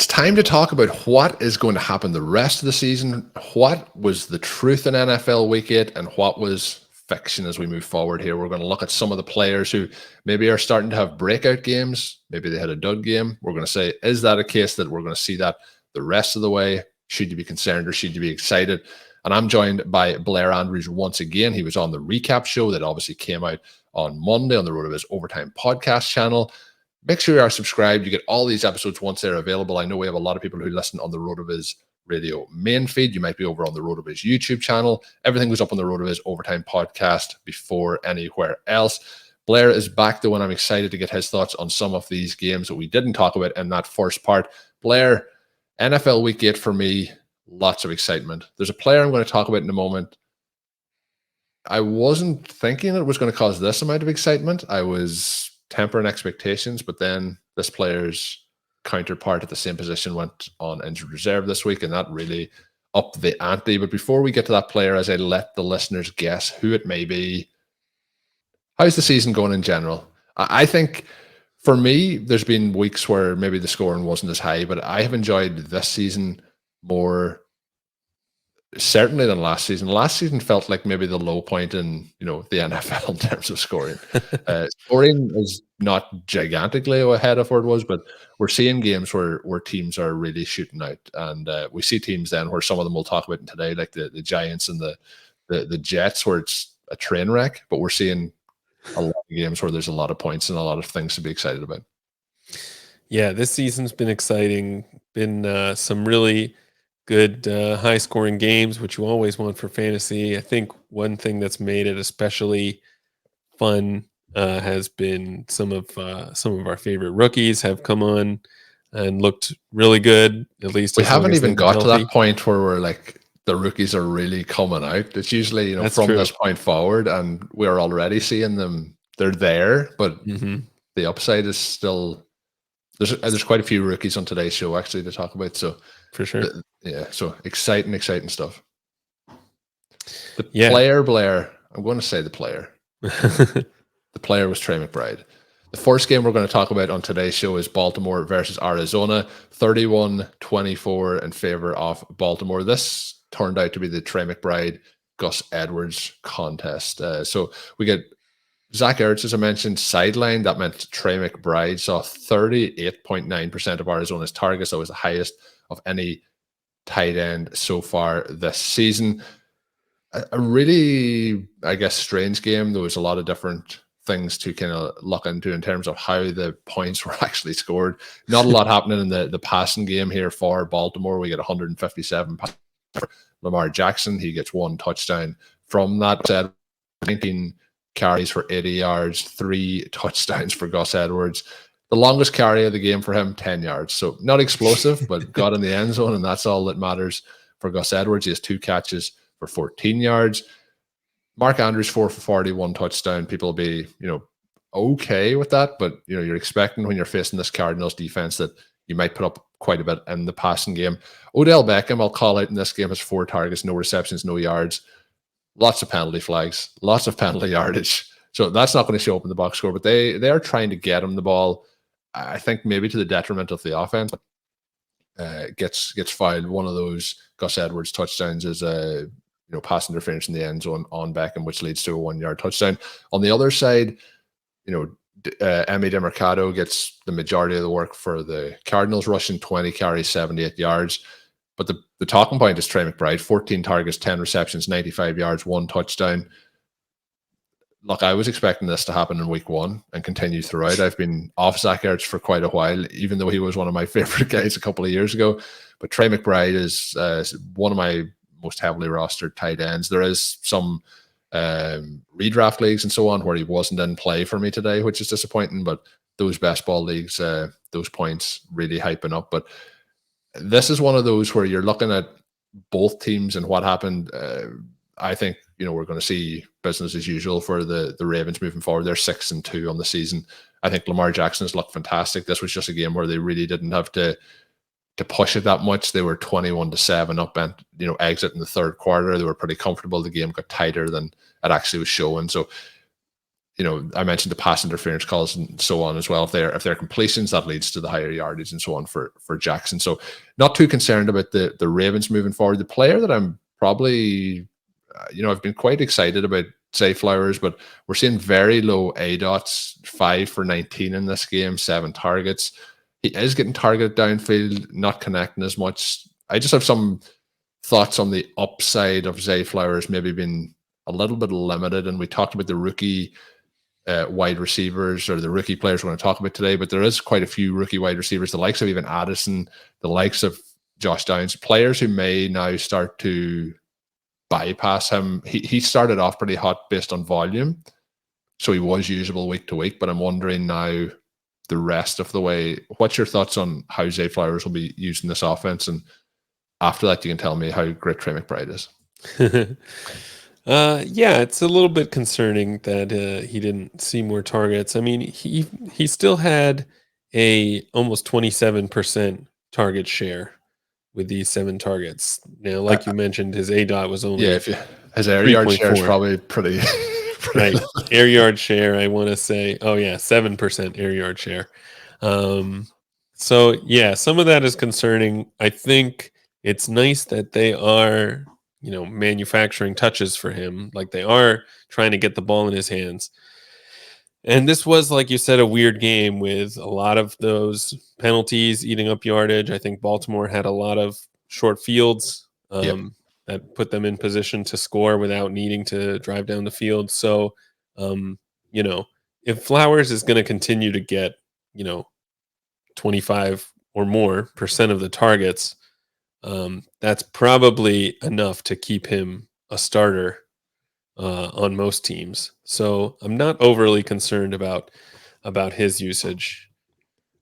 It's time to talk about what is going to happen the rest of the season. What was the truth in NFL Week 8 and what was fiction as we move forward here. We're going to look at some of the players who maybe are starting to have breakout games. Maybe they had a dud game. We're going to say, is that a case that we're going to see that the rest of the way? Should you be concerned or should you be excited? And I'm joined by Blair Andrews once again. He was on the recap show that obviously came out on Monday on the Road of His Overtime podcast channel. Make sure you are subscribed. You get all these episodes once they're available. I know we have a lot of people who listen on the Road of His radio main feed. You might be over on the Road of His YouTube channel. Everything goes up on the Road of His Overtime podcast before anywhere else. Blair is back though, and I'm excited to get his thoughts on some of these games that we didn't talk about in that first part. Blair, NFL Week 8 for me, lots of excitement. There's a player I'm going to talk about in a moment. I wasn't thinking it was going to cause this amount of excitement. I was tempering expectations, but then this player's counterpart at the same position went on injured reserve this week, and that really upped the ante. But before we get to that player, as I let the listeners guess who it may be, how's the season going in general? I think for me, there's been weeks where maybe the scoring wasn't as high, but I have enjoyed this season more certainly than last season. Last season felt like maybe the low point in the NFL in terms of scoring. Scoring is not gigantically ahead of where it was, but we're seeing games where teams are really shooting out, and we see teams then where some of them we'll talk about today, like the Giants and the Jets, where it's a train wreck. But we're seeing a lot of games where there's a lot of points and a lot of things to be excited about. Yeah, this season's been exciting. Been some really good high-scoring games, which you always want for fantasy. I think one thing that's made it especially fun has been some of our favorite rookies have come on and looked really good. At least we haven't even got to that point where we're like the rookies are really coming out. It's usually from this point forward, and we're already seeing them. They're there, but the upside is still. There's quite a few rookies on today's show actually to talk about. So for sure, so exciting stuff. Player, Blair. I'm going to say the player. The player was Trey McBride. The first game we're going to talk about on today's show is Baltimore versus Arizona, 31-24 in favor of Baltimore. This turned out to be the Trey McBride, Gus Edwards contest. So we get Zach Ertz, as I mentioned, sidelined. That meant Trey McBride saw 38.9% of Arizona's targets. That was the highest of any tight end so far this season. A really, I guess, strange game. There was a lot of different things to kind of look into in terms of how the points were actually scored. Not a lot happening in the passing game here for Baltimore. We get 157 for Lamar Jackson. He gets one touchdown from that. 19 carries for 80 yards, 3 touchdowns for Gus Edwards. The longest carry of the game for him, 10 yards. So not explosive, but got in the end zone, and that's all that matters for Gus Edwards. He has 2 catches for 14 yards. Mark Andrews, 4 for 40, 1 touchdown. People will be, okay with that, but you're expecting when you're facing this Cardinals defense that you might put up quite a bit in the passing game. Odell Beckham, I'll call out in this game, has 4 targets, no receptions, no yards. Lots of penalty flags, lots of penalty yardage. So that's not going to show up in the box score, but they are trying to get him the ball. I think maybe to the detriment of the offense. Gets fouled. One of those Gus Edwards touchdowns is a pass interference in the end zone on Beckham, which leads to a 1-yard touchdown. On the other side, Emmy DeMercado gets the majority of the work for the Cardinals, rushing 20 carries, 78 yards. But the talking point is Trey McBride, 14 targets, 10 receptions, 95 yards, 1 touchdown. Look, I was expecting this to happen in week 1 and continue throughout. I've been off Zach Ertz for quite a while, even though he was one of my favorite guys a couple of years ago. But Trey McBride is one of my most heavily rostered tight ends. There is some redraft leagues and so on where he wasn't in play for me today, which is disappointing. But those best ball leagues, those points really hyping up. But this is one of those where you're looking at both teams and what happened. I think we're going to see business as usual for the Ravens moving forward. They're 6-2 on the season. I think Lamar Jackson has looked fantastic. This was just a game where they really didn't have to push it that much. They were 21-7 up and exit in the third quarter. They were pretty comfortable. The game got tighter than it actually was showing. So I mentioned the pass interference calls and so on as well. If they're completions, that leads to the higher yardage and so on for Jackson. So not too concerned about the Ravens moving forward. The player that I'm probably, I've been quite excited about Zay Flowers, but we're seeing very low ADOTs, 5 for 19 in this game, 7 targets. He is getting targeted downfield, not connecting as much. I just have some thoughts on the upside of Zay Flowers maybe being a little bit limited. And we talked about the rookie wide receivers, or the rookie players we're going to talk about today, but there is quite a few rookie wide receivers, the likes of even Addison, the likes of Josh Downs, players who may now start to bypass him. He started off pretty hot based on volume, so he was usable week to week, but I'm wondering now the rest of the way. What's your thoughts on how Zay Flowers will be used in this offense? And after that, you can tell me how great Trey McBride is. Yeah, it's a little bit concerning that he didn't see more targets. I mean, he still had a almost 27% target share with these 7 targets. Now, like you mentioned, his ADOT was only his air yard share is probably pretty right. Air yard share, I want to say, 7% air yard share. So yeah, some of that is concerning. I think it's nice that they are, manufacturing touches for him. Like, they are trying to get the ball in his hands. And this was, like you said, a weird game with a lot of those penalties eating up yardage. I think Baltimore had a lot of short fields that put them in position to score without needing to drive down the field. So, if Flowers is going to continue to get, 25 or more % of the targets, that's probably enough to keep him a starter on most teams. So I'm not overly concerned about his usage.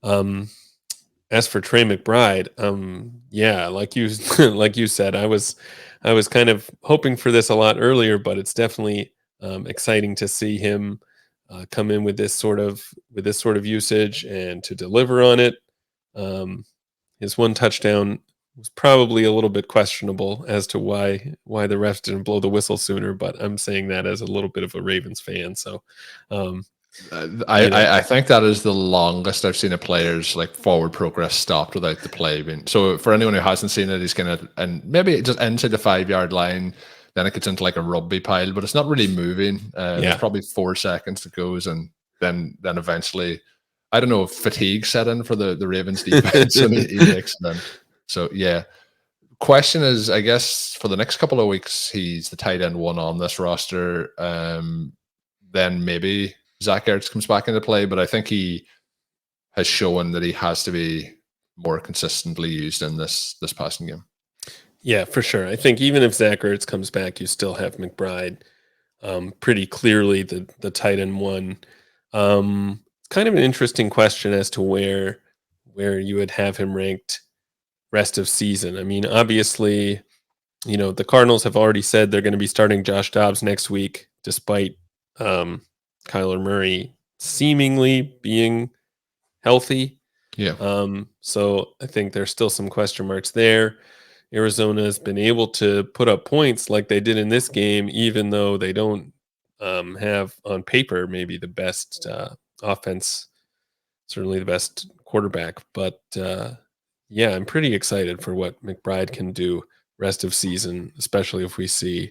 As for Trey McBride, like you like you said, I was kind of hoping for this a lot earlier, but it's definitely exciting to see him come in with this sort of usage and to deliver on it. His 1 touchdown was probably a little bit questionable as to why the refs didn't blow the whistle sooner, but I'm saying that as a little bit of a Ravens fan. So I think that is the longest I've seen a player's forward progress stopped without the play being. So for anyone who hasn't seen it, he's and maybe it just inside the 5-yard line, then it gets into a rugby pile, but it's not really moving. There's probably 4 seconds that goes, and then eventually, I don't know if fatigue set in for the Ravens defense, and he makes them. So yeah. Question is, I guess for the next couple of weeks, he's the tight end 1 on this roster. Then maybe Zach Ertz comes back into play, but I think he has shown that he has to be more consistently used in this passing game. Yeah, for sure. I think even if Zach Ertz comes back, you still have McBride pretty clearly the tight end 1. It's kind of an interesting question as to where you would have him ranked rest of season. I mean, obviously, the Cardinals have already said they're going to be starting Josh Dobbs next week, despite Kyler Murray seemingly being healthy. Yeah. So I think there's still some question marks there. Arizona has been able to put up points like they did in this game, even though they don't have on paper maybe the best offense, certainly the best quarterback. But I'm pretty excited for what McBride can do rest of season, especially if we see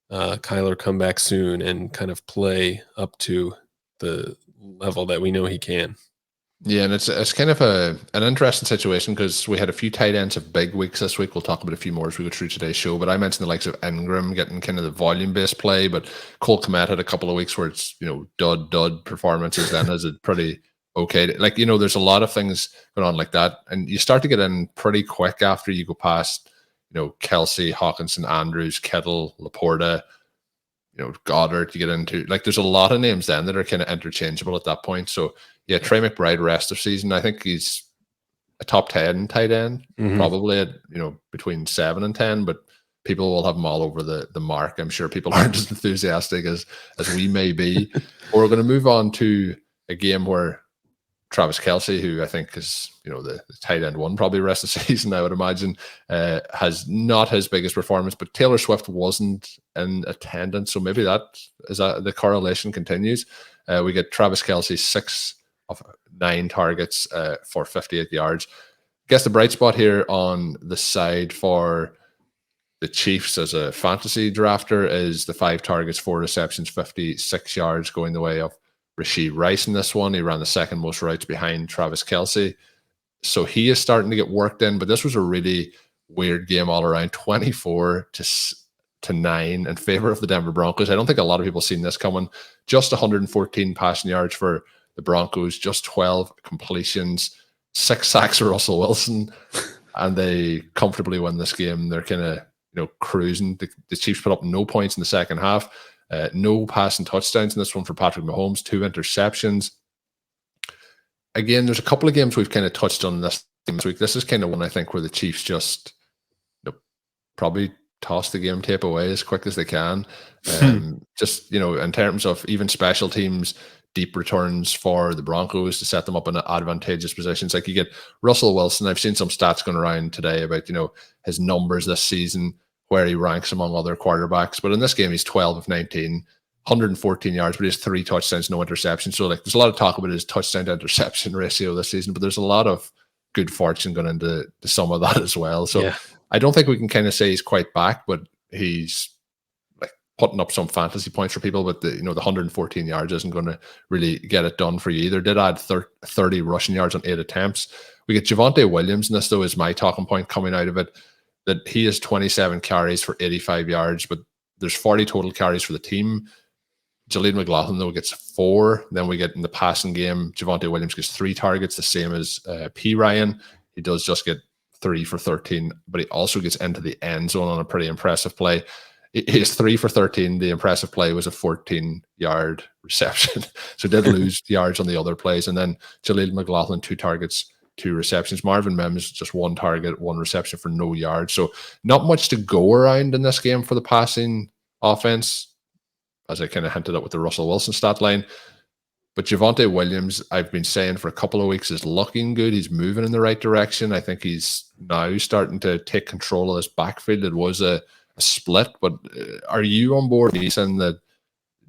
Kyler come back soon and kind of play up to the level that we know he can. Yeah, and it's kind of an interesting situation because we had a few tight ends of big weeks this week. We'll talk about a few more as we go through today's show. But I mentioned the likes of Ingram getting kind of the volume-based play, but Colm Kelly had a couple of weeks where it's dud performances. Then is it pretty okay? There's a lot of things going on like that, and you start to get in pretty quick after you go past Kelsey, Hawkinson, Andrews, Kittle, Laporta, Goddard. You get into there's a lot of names then that are kind of interchangeable at that point. So. Yeah, Trey McBride rest of season. I think he's a top 10 tight end, probably at between 7 and 10. But people will have him all over the mark. I'm sure people aren't as enthusiastic as we may be. But we're going to move on to a game where Travis Kelce, who I think is, the tight end one probably the rest of the season, I would imagine, has not his biggest performance, but Taylor Swift wasn't in attendance. So maybe that the correlation continues. We get Travis Kelce 6 of 9 targets for 58 yards. Guess the bright spot here on the side for the Chiefs as a fantasy drafter is the 5 targets, 4 receptions, 56 yards going the way of Rashee Rice in this one. He ran the second most routes behind Travis Kelce. So he is starting to get worked in, but this was a really weird game all around, 24-9 in favor of the Denver Broncos. I don't think a lot of people seen this coming. Just 114 passing yards for the Broncos, just 12 completions, 6 sacks for Russell Wilson, and they comfortably win this game. They're kind of cruising. The Chiefs put up no points in the second half. No passing touchdowns in this one for Patrick Mahomes, 2 interceptions. Again, there's a couple of games we've kind of touched on this week. This is kind of one I think where the Chiefs just probably toss the game tape away as quick as they can. Just, in terms of even special teams, deep returns for the Broncos to set them up in advantageous positions. Like you get Russell Wilson. I've seen some stats going around today about, his numbers this season, where he ranks among other quarterbacks. But in this game, he's 12 of 19, 114 yards, but he has 3 touchdowns, no interceptions. So there's a lot of talk about his touchdown to interception ratio this season, but there's a lot of good fortune going into some of that as well. So yeah. I don't think we can kind of say he's quite back, but he's putting up some fantasy points for people. But the 114 yards isn't going to really get it done for you either. Did add 30 rushing yards on 8 attempts. We get Javonte Williams, and this though is my talking point coming out of it, that he has 27 carries for 85 yards, but there's 40 total carries for the team. Jaleel McLaughlin, though, gets 4. Then we get in the passing game, Javonte Williams gets 3 targets, the same as P. Ryan. He does just get 3 for 13, but he also gets into the end zone on a pretty impressive play. He is 3 for 13. The impressive play was a 14-yard reception. So did lose yards on the other plays. And then Jaleel McLaughlin, 2 targets, 2 receptions. Marvin Mims, just 1 target, 1 reception for no yards. So not much to go around in this game for the passing offense, as I kind of hinted at with the Russell Wilson stat line. But Javonte Williams, I've been saying for a couple of weeks, is looking good. He's moving in the right direction. I think he's now starting to take control of this backfield. It was a split, but are you on board saying that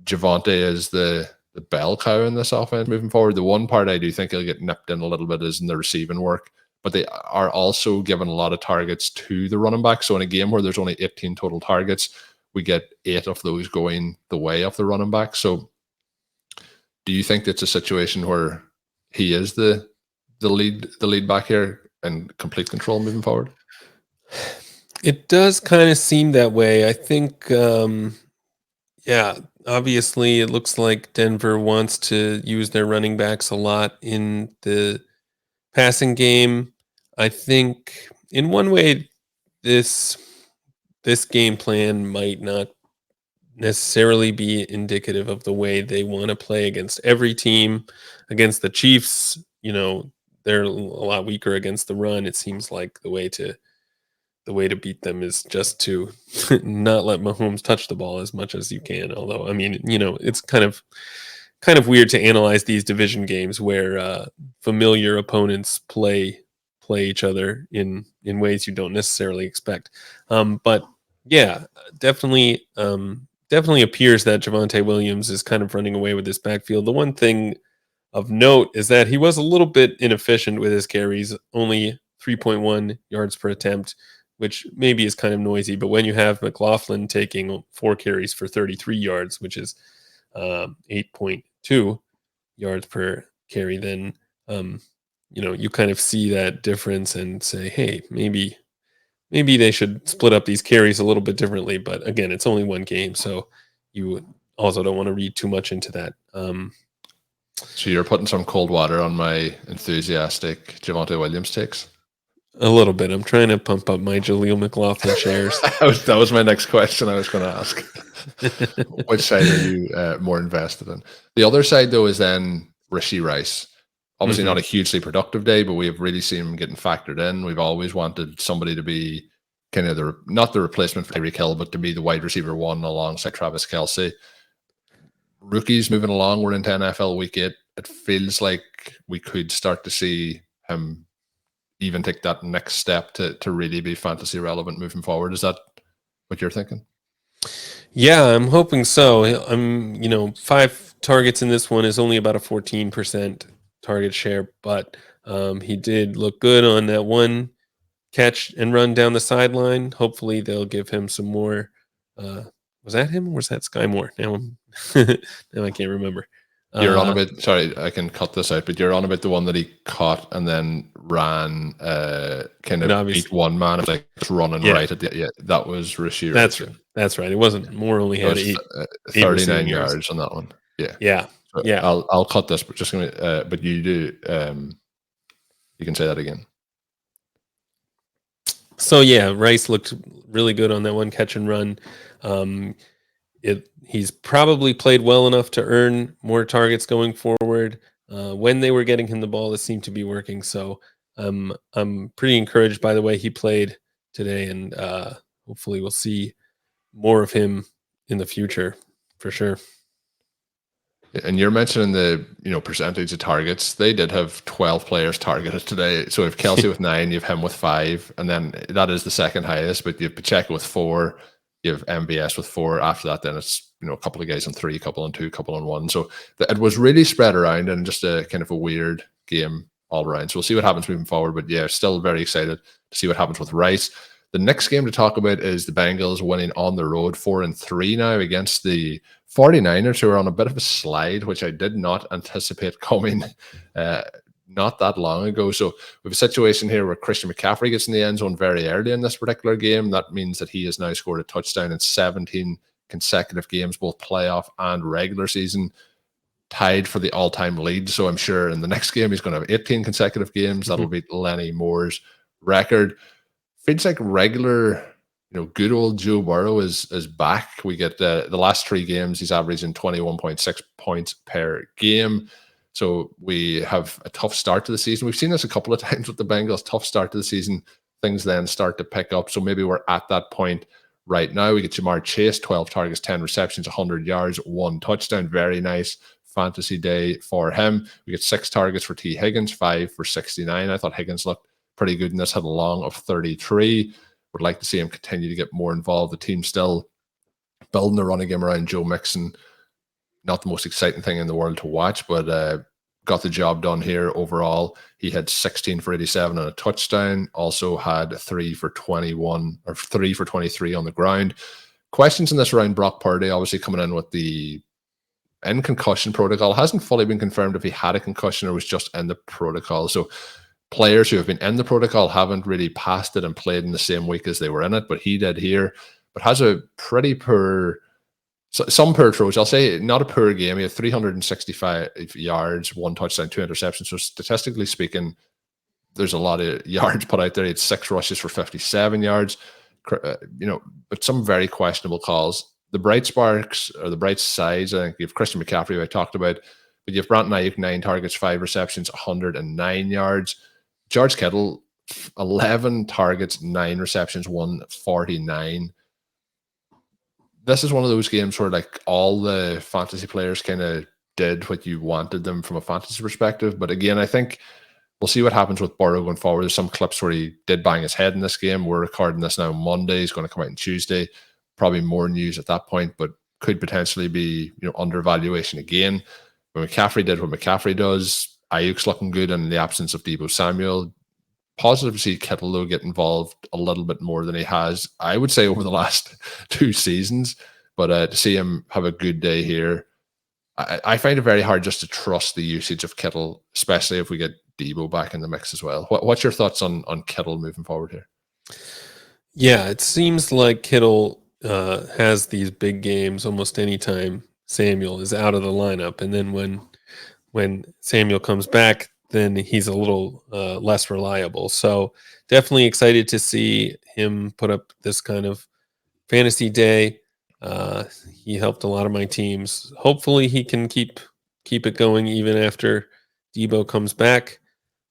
Javonte is the bell cow in this offense moving forward? The one part I do think he'll get nipped in a little bit is in the receiving work, but they are also giving a lot of targets to the running back. So in a game where there's only 18 total targets, we get 8 of those going the way of the running back. So do you think it's a situation where he is the lead back here and complete control moving forward? It does kind of seem that way. I think, obviously it looks like Denver wants to use their running backs a lot in the passing game. I think in one way, this game plan might not necessarily be indicative of the way they want to play against every team. Against the Chiefs, they're a lot weaker against the run. It seems like the way to beat them is just to not let Mahomes touch the ball as much as you can. Although, I mean, it's kind of weird to analyze these division games where familiar opponents play each other in ways you don't necessarily expect. But yeah, definitely appears that Javonte Williams is kind of running away with this backfield. The one thing of note is that he was a little bit inefficient with his carries, only 3.1 yards per attempt, which maybe is kind of noisy. But when you have McLaughlin taking 4 carries for 33 yards, which is 8.2 yards per carry, then you kind of see that difference and say, hey, maybe they should split up these carries a little bit differently. But again, it's only one game, so you also don't want to read too much into that. So you're putting some cold water on my enthusiastic Javonte Williams takes? A little bit. I'm trying to pump up my Jaleel McLaughlin shares. That was my next question I was going to ask. Which side are you more invested in? The other side, though, is then Rashee Rice. Obviously not a hugely productive day, but we have really seen him getting factored in. We've always wanted somebody to be kind of not the replacement for Tyreek Hill, but to be the wide receiver 1 alongside Travis Kelce. Rookies moving along. We're into NFL week 8. it feels like we could start to see him even take that next step to really be fantasy relevant moving forward. Is that what you're thinking? Yeah, I'm hoping so. 5 targets in this one is only about a 14% target share, but he did look good on that one catch and run down the sideline. Hopefully, they'll give him some more. Was that him or was that Sky Moore? Now, now I can't remember. You're on about, sorry, I can cut this out, but you're on about the one that he caught and then ran, kind of beat one man, like just running right at the, that was Rashee Rice. That's right. It wasn't Moore only had 39 yards on that one. Yeah. I'll cut this, but just gonna, but you do, you can say that again. So yeah, Rice looked really good on that one catch and run. He's probably played well enough to earn more targets going forward. When they were getting him the ball, it seemed to be working. So I'm pretty encouraged by the way he played today, and hopefully we'll see more of him in the future for sure. And you're mentioning the percentage of targets. They did have 12 players targeted today. So if Kelsey with 9, you have him with 5, and then that is the second highest. But you have Pacheco with 4, you have MVS with 4. After that, then it's a couple of guys on 3, a couple on 2, a couple on 1. So it was really spread around and just a kind of a weird game all around. So we'll see what happens moving forward. But yeah, still very excited to see what happens with Rice. The next game to talk about is the Bengals winning on the road 4-3 now against the 49ers, who are on a bit of a slide, which I did not anticipate coming not that long ago. So we have a situation here where Christian McCaffrey gets in the end zone very early in this particular game. That means that he has now scored a touchdown in 17 consecutive games, both playoff and regular season, tied for the all-time lead. So I'm sure in the next game he's going to have 18 consecutive games. That'll beat Lenny Moore's record. Feels like regular, good old Joe Burrow is back. We get the last 3 games, he's averaging 21.6 points per game. So we have a tough start to the season. We've seen this a couple of times with the Bengals, tough start to the season. Things then start to pick up. So maybe we're at that point right now. We get Jamar Chase, 12 targets, 10 receptions, 100 yards, 1 touchdown. Very nice fantasy day for him. We get 6 targets for T. Higgins, 5 for 69. I thought Higgins looked pretty good in this, had a long of 33. Would like to see him continue to get more involved. The team still building the running game around Joe Mixon. Not the most exciting thing in the world to watch, but got the job done here overall. He had 16 for 87 and a touchdown. Also had 3 for 21 or 3 for 23 on the ground. Questions in this round, Brock Purdy obviously coming in with the concussion protocol. Hasn't fully been confirmed if he had a concussion or was just in the protocol. So players who have been in the protocol haven't really passed it and played in the same week as they were in it, but he did here. But has a pretty poor, some poor throws. I'll say not a poor game. He had 365 yards, 1 touchdown, 2 interceptions. So statistically speaking, there's a lot of yards put out there. He had 6 rushes for 57 yards, but some very questionable calls. The bright sparks or the bright sides, I think you have Christian McCaffrey, who I talked about, but you have Brandon Ayuk, 9 targets, 5 receptions, 109 yards. George Kittle, 11 targets, 9 receptions, 149. This is one of those games where like all the fantasy players kind of did what you wanted them from a fantasy perspective. But again, I think we'll see what happens with Burrow going forward. There's some clips where he did bang his head in this game. We're recording this now on Monday. He's going to come out on Tuesday. Probably more news at that point, but could potentially be undervaluation again. When McCaffrey did what McCaffrey does, Ayuk's looking good in the absence of Deebo Samuel. Positive to see Kittle, though, get involved a little bit more than he has, I would say, over the last 2 seasons. But to see him have a good day here, I find it very hard just to trust the usage of Kittle, especially if we get Deebo back in the mix as well. What's your thoughts on Kittle moving forward here? Yeah, it seems like Kittle has these big games almost anytime Samuel is out of the lineup, and then when Samuel comes back, then he's a little less reliable. So definitely excited to see him put up this kind of fantasy day. He helped a lot of my teams. Hopefully he can keep it going even after Deebo comes back.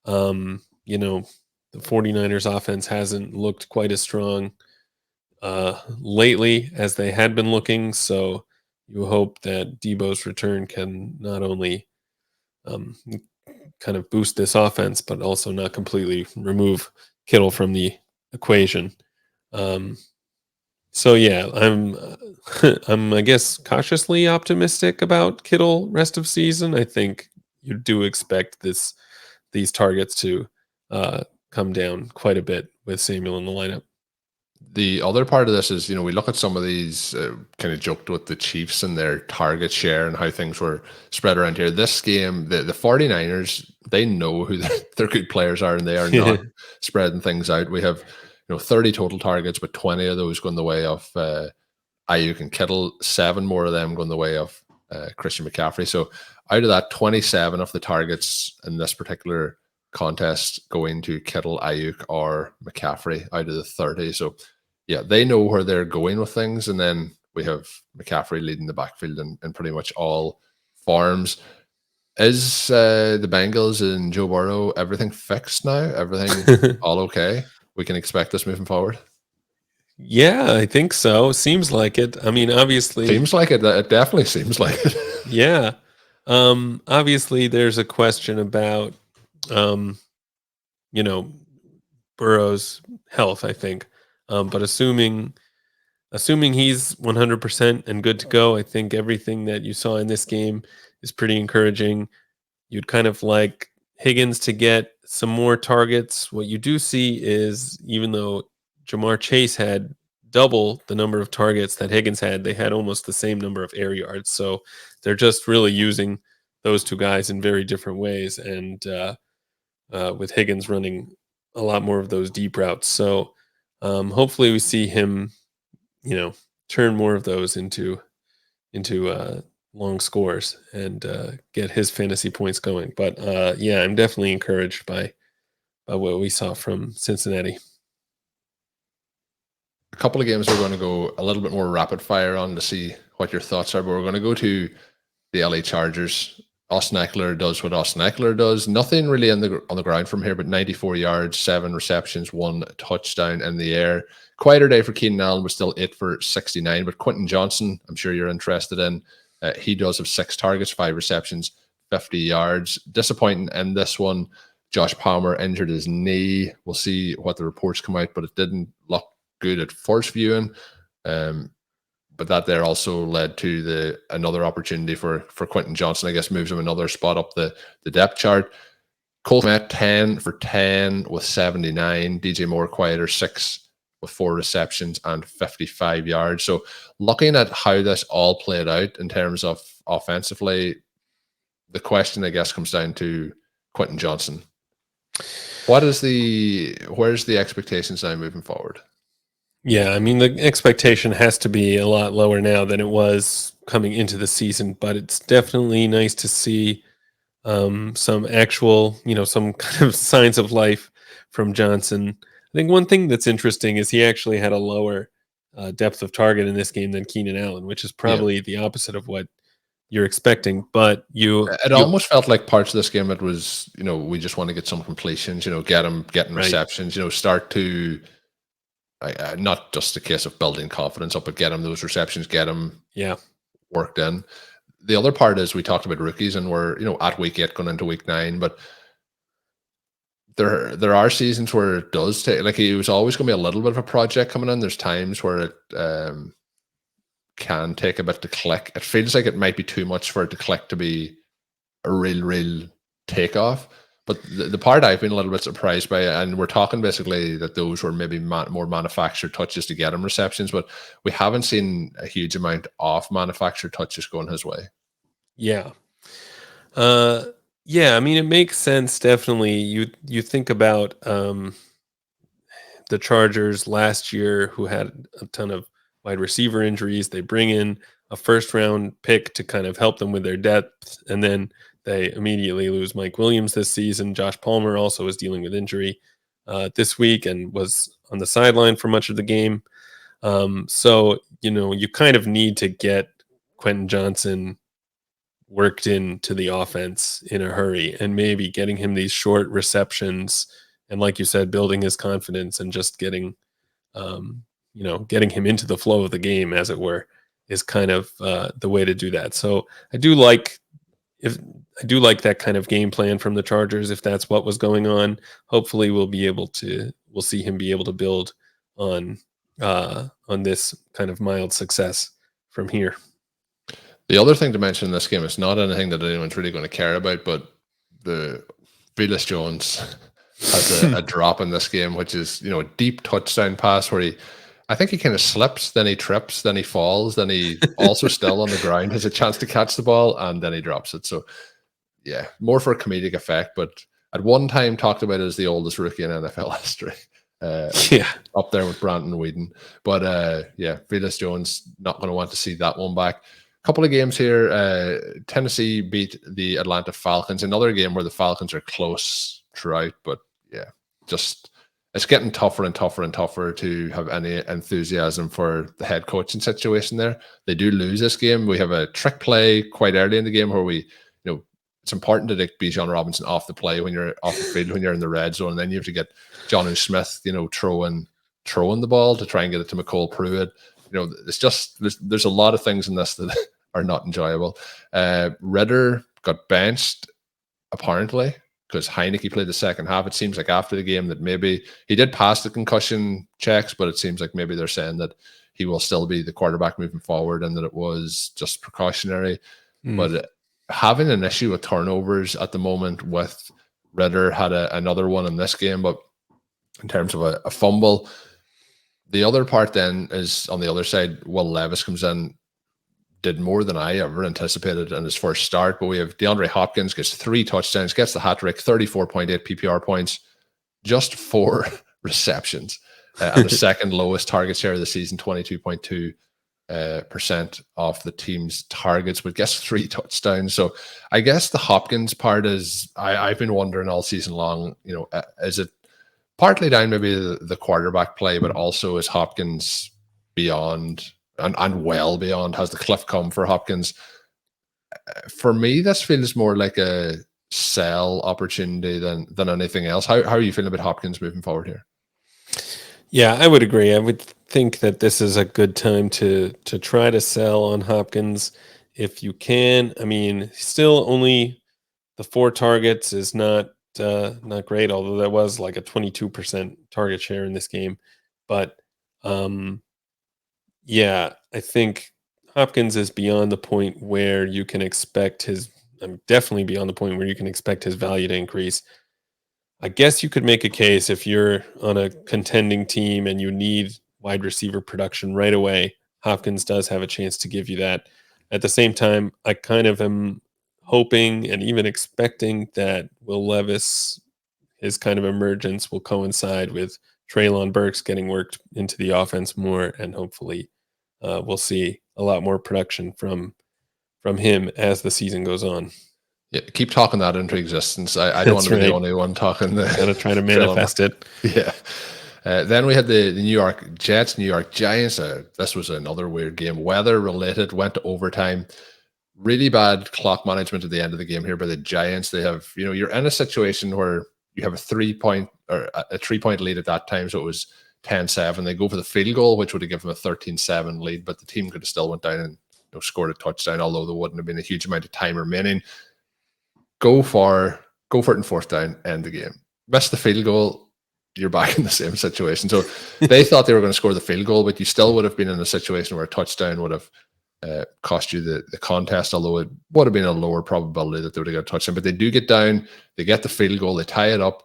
The 49ers offense hasn't looked quite as strong lately as they had been looking. So you hope that Deebo's return can not only kind of boost this offense, but also not completely remove Kittle from the equation. So yeah, I'm I guess cautiously optimistic about Kittle rest of season. I think you do expect these targets to come down quite a bit with Samuel in the lineup. The other part of this is, we look at some of these kind of joked with the Chiefs and their target share and how things were spread around here. This game, the 49ers, they know who their good players are, and they are not spreading things out. We have 30 total targets, but 20 of those going the way of Ayuk and Kittle, 7 more of them going the way of Christian McCaffrey. So out of that, 27 of the targets in this particular contest going to Kittle, Ayuk, or McCaffrey out of the 30. So yeah, they know where they're going with things. And then we have McCaffrey leading the backfield in pretty much all forms. Is the Bengals and Joe Burrow everything fixed now? Everything all okay? We can expect this moving forward? Yeah, I think so. Seems like it. I mean, obviously. Seems like it. It definitely seems like it. Yeah. Obviously, there's a question about, Burrow's health, I think. But assuming he's 100% and good to go, I think everything that you saw in this game is pretty encouraging. You'd kind of like Higgins to get some more targets. What you do see is, even though Jamar Chase had double the number of targets that Higgins had, they had almost the same number of air yards. So they're just really using those two guys in very different ways. And with Higgins running a lot more of those deep routes. So hopefully we see him, turn more of those into long scores and get his fantasy points going. But yeah, I'm definitely encouraged by what we saw from Cincinnati. A couple of games we're going to go a little bit more rapid fire on to see what your thoughts are, but we're going to go to the LA Chargers. Austin Eckler does what Austin Eckler does. Nothing really on the ground from here, but 94 yards, 7 receptions, 1 touchdown in the air. Quieter day for Keenan Allen, was still 8 for 69. But Quentin Johnston, I'm sure you're interested in. He does have 6 targets, 5 receptions, 50 yards. Disappointing in this one. Josh Palmer injured his knee. We'll see what the reports come out, but it didn't look good at first viewing. But that there also led to another opportunity for Quentin Johnston. I guess moves him another spot up the depth chart. Kmet 10 for 10 with 79. DJ Moore quieter, 6 with 4 receptions and 55 yards. So looking at how this all played out in terms of offensively, the question I guess comes down to Quentin Johnston. Where's the expectations now moving forward? Yeah, I mean, the expectation has to be a lot lower now than it was coming into the season, but it's definitely nice to see some actual, some kind of signs of life from Johnson. I think one thing that's interesting is he actually had a lower depth of target in this game than Keenan Allen, which is probably the opposite of what you're expecting. But it almost felt like parts of this game, it was, we just want to get some completions, getting receptions, start to. Not just a case of building confidence up, but get him those receptions, get him worked in. The other part is we talked about rookies, and we're at week 8 going into week 9, but there are seasons where it does take, like, it was always going to be a little bit of a project coming in. There's times where it can take a bit to click. It feels like it might be too much for it to click to be a real takeoff. But the part I've been a little bit surprised by, and we're talking basically that those were maybe more manufactured touches to get him receptions, but we haven't seen a huge amount of manufactured touches going his way. Yeah. Yeah, I mean, it makes sense, definitely. You think about the Chargers last year, who had a ton of wide receiver injuries. They bring in a first-round pick to kind of help them with their depth, and then they immediately lose Mike Williams this season. Josh Palmer also is dealing with injury this week and was on the sideline for much of the game. So, you kind of need to get Quentin Johnston worked into the offense in a hurry, and maybe getting him these short receptions. And like you said, building his confidence and just getting him into the flow of the game, as it were, is kind of the way to do that. So I do like if I do like that kind of game plan from the Chargers, if that's what was going on, hopefully we'll see him be able to build on this kind of mild success from here. The other thing to mention in this game is not anything that anyone's really going to care about, but the Velus Jones has a drop in this game, which is, a deep touchdown pass where I think he kind of slips, then he trips, then he falls, then he also still on the ground has a chance to catch the ball, and then he drops it. So, yeah, more for comedic effect, but at one time talked about as the oldest rookie in NFL history. Up there with Brandon Whedon. But, Velus Jones, not going to want to see that one back. Couple of games here. Tennessee beat the Atlanta Falcons. Another game where the Falcons are close throughout, but it's getting tougher and tougher and tougher to have any enthusiasm for the head coaching situation there. They do lose this game. We have a trick play quite early in the game where it's important to take Bijan Robinson off the play when you're off the field, when you're in the red zone, and then you have to get Jonnu Smith, throwing the ball to try and get it to McCole Pruitt. It's just there's a lot of things in this that are not enjoyable. Ridder got benched apparently because Heineke played the second half. It seems like after the game that maybe he did pass the concussion checks, but it seems like maybe they're saying that he will still be the quarterback moving forward and that it was just precautionary. But having an issue with turnovers at the moment with Ridder had another one in this game, but in terms of a fumble. The other part then is on the other side, Will Levis comes in, did more than I ever anticipated in his first start. But we have DeAndre Hopkins gets 3 touchdowns, gets the hat trick, 34.8 PPR points, just 4 receptions, and the second lowest target share of the season, 22.2% of the team's targets, but gets 3 touchdowns. So I guess the Hopkins part is I've been wondering all season long, is it partly down maybe the quarterback play, but also is Hopkins beyond and well beyond, has the cliff come for Hopkins? For me, this feels more like a sell opportunity than anything else. How are you feeling about Hopkins moving forward here? Yeah, I would agree. I would think that this is a good time to try to sell on Hopkins if you can. I mean, still only the 4 targets is not great, although there was like a 22% target share in this game. But I think Hopkins is beyond the point where you can expect definitely beyond the point where you can expect his value to increase. I guess you could make a case if you're on a contending team and you need wide receiver production right away, Hopkins does have a chance to give you that. At the same time, I kind of am hoping and even expecting that Will Levis, his kind of emergence will coincide with Treylon Burks getting worked into the offense more, and hopefully we'll see a lot more production from him as the season goes on. Yeah, keep talking that into existence. I don't want to be the only one talking. Gotta try to manifest it. Yeah. Then we had the New York Jets, New York Giants. This was another weird game. Weather related, went to overtime. Really bad clock management at the end of the game here by the Giants. They have, you're in a situation where you have a 3-point or a 3-point lead at that time. So it was 10-7. They go for the field goal, which would have given them a 13-7 lead, but the team could have still went down and scored a touchdown, although there wouldn't have been a huge amount of time remaining. Go for it in 4th down, end the game. Miss the field goal, you're back in the same situation. So they thought they were going to score the field goal, but you still would have been in a situation where a touchdown would have cost you the contest, although it would have been a lower probability that they would have got a touchdown. But they do get down, they get the field goal, they tie it up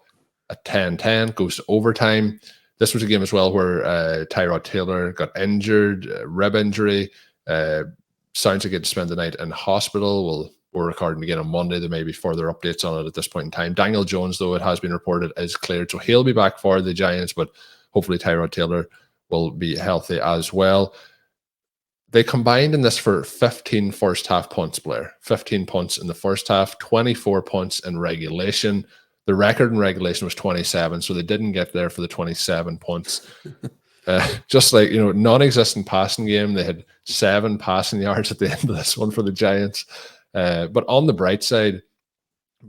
at 10-10, goes to overtime. This was a game as well where Tyrod Taylor got injured, rib injury. Sounds like he had to spend the night in hospital. We're recording again on Monday. There may be further updates on it at this point in time. Daniel Jones, though, it has been reported, is cleared. So he'll be back for the Giants, but hopefully Tyrod Taylor will be healthy as well. They combined in this for 15 first half punts, Blair. 15 punts in the first half, 24 punts in regulation. The record in regulation was 27, so they didn't get there for the 27 punts. Just like, non-existent passing game. They had 7 passing yards at the end of this one for the Giants. But on the bright side,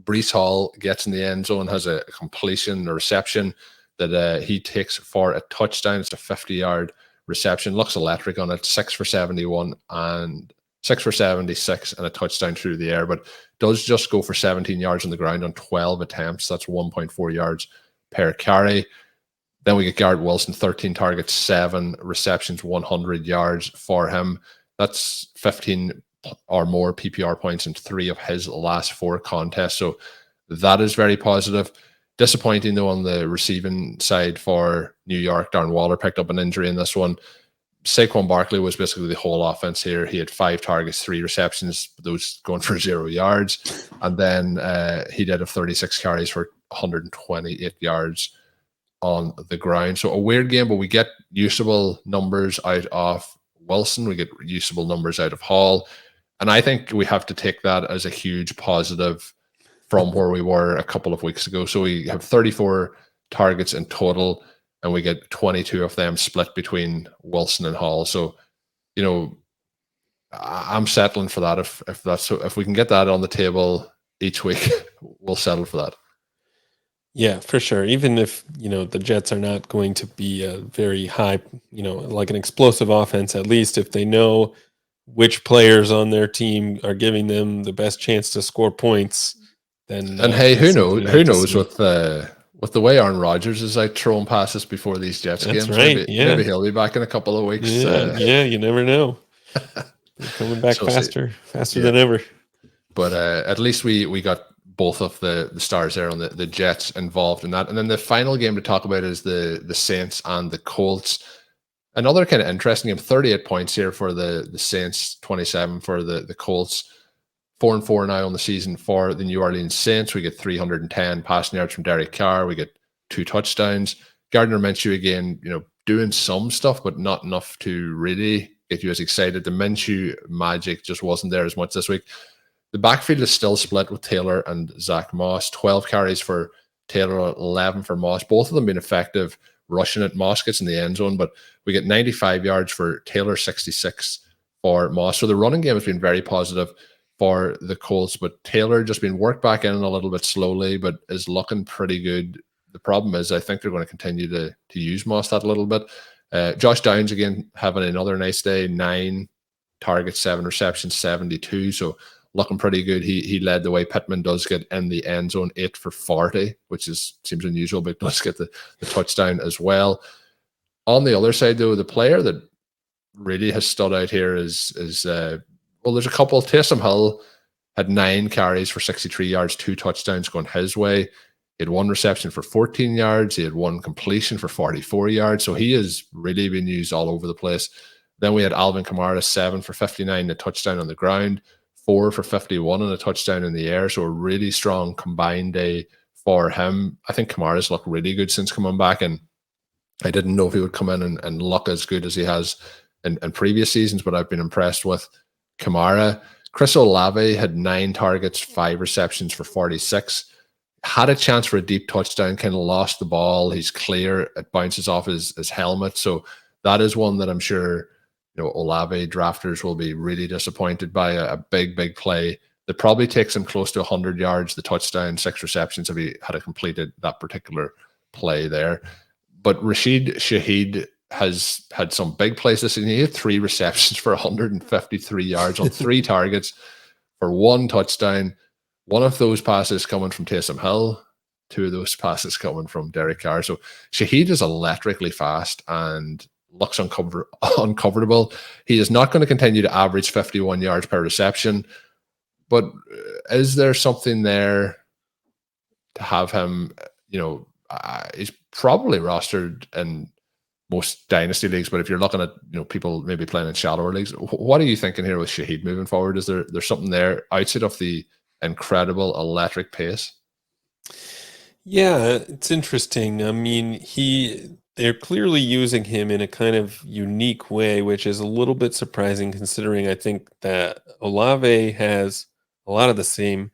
Breece Hall gets in the end zone, has a completion, a reception that he takes for a touchdown. It's a 50-yard reception. Looks electric on it, 6 for 71 and 6 for 76 and a touchdown through the air, but does just go for 17 yards on the ground on 12 attempts. That's 1.4 yards per carry. Then we get Garrett Wilson, 13 targets, 7 receptions, 100 yards for him. That's 15 or more PPR points in 3 of his last 4 contests. So that is very positive. Disappointing, though, on the receiving side for New York. Darren Waller picked up an injury in this one. Saquon Barkley was basically the whole offense here. He had 5 targets, 3 receptions, those going for 0 yards. And then he did have 36 carries for 128 yards on the ground. So a weird game, but we get usable numbers out of Wilson. We get usable numbers out of Hall. And I think we have to take that as a huge positive from where we were a couple of weeks ago. So we have 34 targets in total, and we get 22 of them split between Wilson and Hall. So, you know, I'm settling for that. If we can get that on the table each week, we'll settle for that. Yeah, for sure. Even if, the Jets are not going to be a very high, like an explosive offense, at least if they know which players on their team are giving them the best chance to score points, then and hey, who knows? Who knows with the way Aaron Rodgers is out throwing passes before these Jets games? Right. Maybe he'll be back in a couple of weeks. Yeah, you never know. They're coming back faster than ever. But at least we got both of the stars there on the Jets involved in that. And then the final game to talk about is the Saints and the Colts. Another kind of interesting game, 38 points here for the Saints, 27 for the Colts. 4-4 now on the season for the New Orleans Saints. We get 310 passing yards from Derek Carr. We get 2 touchdowns. Gardner Minshew again, doing some stuff, but not enough to really get you as excited. The Minshew magic just wasn't there as much this week. The backfield is still split with Taylor and Zach Moss. 12 carries for Taylor, 11 for Moss. Both of them being effective rushing it. Moss gets in the end zone, but we get 95 yards for Taylor, 66 for Moss. So the running game has been very positive for the Colts, but Taylor just been worked back in a little bit slowly, but is looking pretty good. The problem is I think they're going to continue to use Moss that a little bit. Josh Downs, again, having another nice day, 9 targets, 7 receptions, 72. So looking pretty good. He led the way. Pittman does get in the end zone, 8 for 40, which seems unusual, but does get the touchdown as well. On the other side, though, the player that really has stood out here is there's a couple. Taysom Hill had 9 carries for 63 yards, 2 touchdowns going his way. He had 1 reception for 14 yards. He had 1 completion for 44 yards. So he has really been used all over the place. Then we had Alvin Kamara, 7 for 59, a touchdown on the ground, 4 for 51 and a touchdown in the air. So a really strong combined day for him. I think Kamara's looked really good since coming back, and I didn't know if he would come in and look as good as he has in previous seasons, but I've been impressed with Kamara. Chris Olave had 9 targets, 5 receptions for 46. Had a chance for a deep touchdown, kind of lost the ball. He's clear. It bounces off his helmet. So that is one that I'm sure Olave drafters will be really disappointed by. A big play that probably takes him close to 100 yards, the touchdown, 6 receptions if he had completed that particular play there. But Rashid Shaheed has had some big plays this season. He had 3 receptions for 153 yards on 3 targets for 1 touchdown. One of those passes coming from Taysom Hill, 2 of those passes coming from Derek Carr. So Shaheed is electrically fast and looks uncoverable. He is not going to continue to average 51 yards per reception, but is there something there to have him? He's probably rostered in most dynasty leagues, but if you're looking at people maybe playing in shallower leagues, what are you thinking here with Shaheed moving forward? Is there's something there outside of the incredible electric pace? Yeah, it's interesting. I mean, they're clearly using him in a kind of unique way, which is a little bit surprising considering I think that Olave has a lot of the same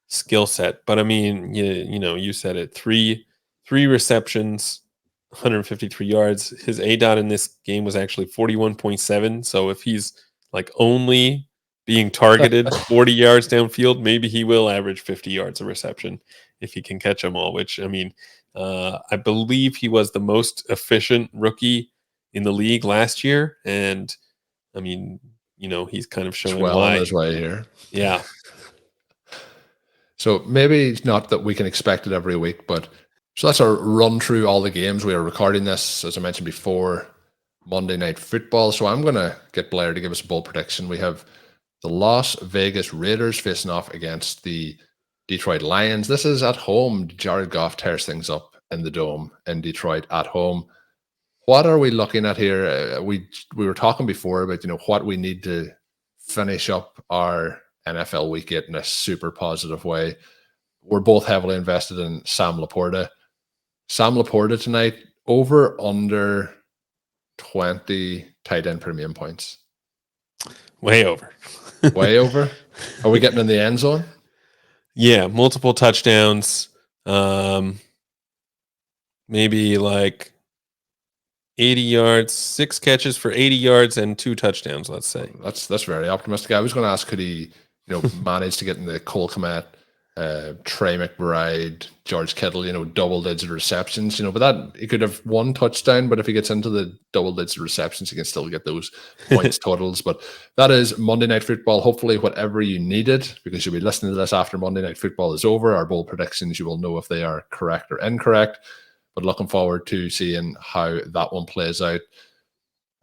skill set. But I mean, you said it, three receptions, 153 yards. His ADOT in this game was actually 41.7. So if he's like only being targeted 40 yards downfield, maybe he will average 50 yards a reception if he can catch them all, which, I mean, I believe he was the most efficient rookie in the league last year. And I mean, he's kind of It's showing well on why. his way here. Yeah. So maybe it's not that we can expect it every week, but so that's our run through all the games. We are recording this, as I mentioned before, Monday Night Football. So I'm going to get Blair to give us a bold prediction. We have the Las Vegas Raiders facing off against the Detroit Lions. This is at home. Jared Goff tears things up in the Dome in Detroit at home. What are we looking at here? We were talking before about what we need to finish up our NFL Week 8 in a super positive way. We're both heavily invested in Sam Laporta. Sam Laporta tonight, over under 20 tight end premium points. Way over. Way over? Are we getting in the end zone? Yeah, multiple touchdowns. Maybe like 80 yards, 6 catches for 80 yards and 2 touchdowns, let's say. That's very optimistic. I was going to ask, could he manage to get in the Colm Kmet, Trey McBride, George Kittle, double-digit receptions, but that he could have 1 touchdown, but if he gets into the double-digit receptions, he can still get those points totals. But that is Monday Night Football. Hopefully, whatever you needed, because you'll be listening to this after Monday Night Football is over, our bold predictions, you will know if they are correct or incorrect. But looking forward to seeing how that one plays out.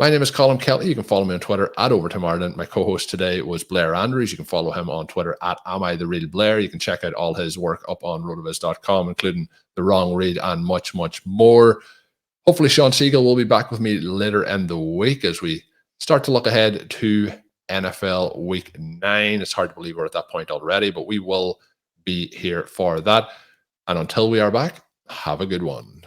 My name is Colm Kelly. You can follow me on Twitter at Overtime Ireland. My co-host today was Blair Andrews. You can follow him on Twitter at Am I the Real Blair. You can check out all his work up on rotoviz.com, including The Wrong Read and much, much more. Hopefully Sean Siegel will be back with me later in the week as we start to look ahead to NFL Week 9. It's hard to believe we're at that point already, but we will be here for that. And until we are back, have a good one.